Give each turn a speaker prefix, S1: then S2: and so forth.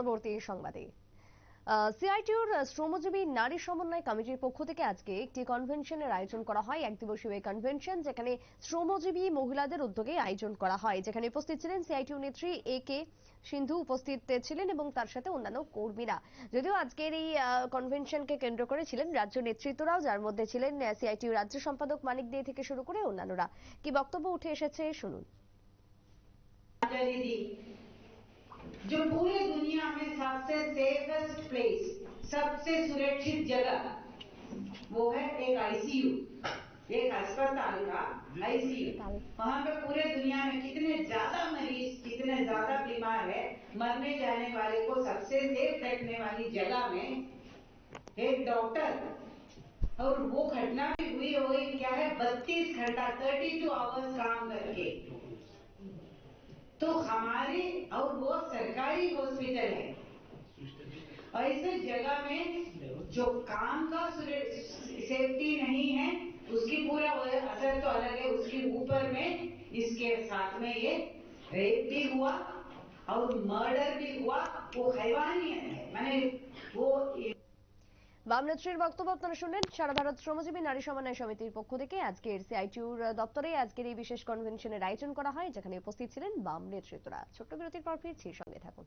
S1: পরবর্তী সংবাদে সিআইটিউর শ্রমজীবী নারী সমন্বয় কমিটির পক্ষ থেকে আজকে একটি কনভেনশনের আয়োজন করা হয়। এক দিবসীয় এই কনভেনশন যেখানে শ্রমজীবী মহিলাদের উদ্যোগে আয়োজন করা হয়, যেখানে উপস্থিত ছিলেন সিআইটিউ নেত্রী AK সিন্ধু উপস্থিত ছিলেন এবং তার সাথে অন্যান্য কর্মীরা। যদিও আজকের এই কনভেনশনকে কেন্দ্র করে ছিলেন রাজ্য নেতৃত্বরাও, যার মধ্যে ছিলেন সিআইটিউ রাজ্য সম্পাদক মানিক দে থেকে শুরু করে অন্যান্যরা। কি বক্তব্য উঠে এসেছে শুনুন।
S2: जो पूरी दुनिया में सबसे सेफेस्ट प्लेस, सबसे सुरक्षित जगह वो है एक आईसीयू, एक अस्पताल का आईसीयू। वहाँ पे पूरे दुनिया में कितने ज्यादा मरीज, कितने ज्यादा बीमार है, मरने जाने वाले को सबसे सेफ रखने वाली जगह में एक डॉक्टर, और वो घटना भी हुई क्या है 32 घंटा 32 आवर्स काम करके, तो हमारी, और वो सरकारी हॉस्पिटल है। ऐसे जगह में जो काम का सेफ्टी नहीं है उसकी पूरा असर तो अलग है, उसके ऊपर में इसके साथ में ये रेप भी हुआ और मर्डर भी हुआ। वो हैवानियत है, माने वो
S1: বাম নেত্রীর বক্তব্য আপনারা শুনলেন। সারা ভারত শ্রমজীবী নারী সমন্বয় সমিতির পক্ষ থেকে আজকের সিআইটিউর দপ্তরে আজকের এই বিশেষ কনভেনশনের আয়োজন করা হয়, যেখানে উপস্থিত ছিলেন বাম নেতৃত্বরা। ছোট্ট বিরতির পর ফিরছি, সঙ্গে থাকুন।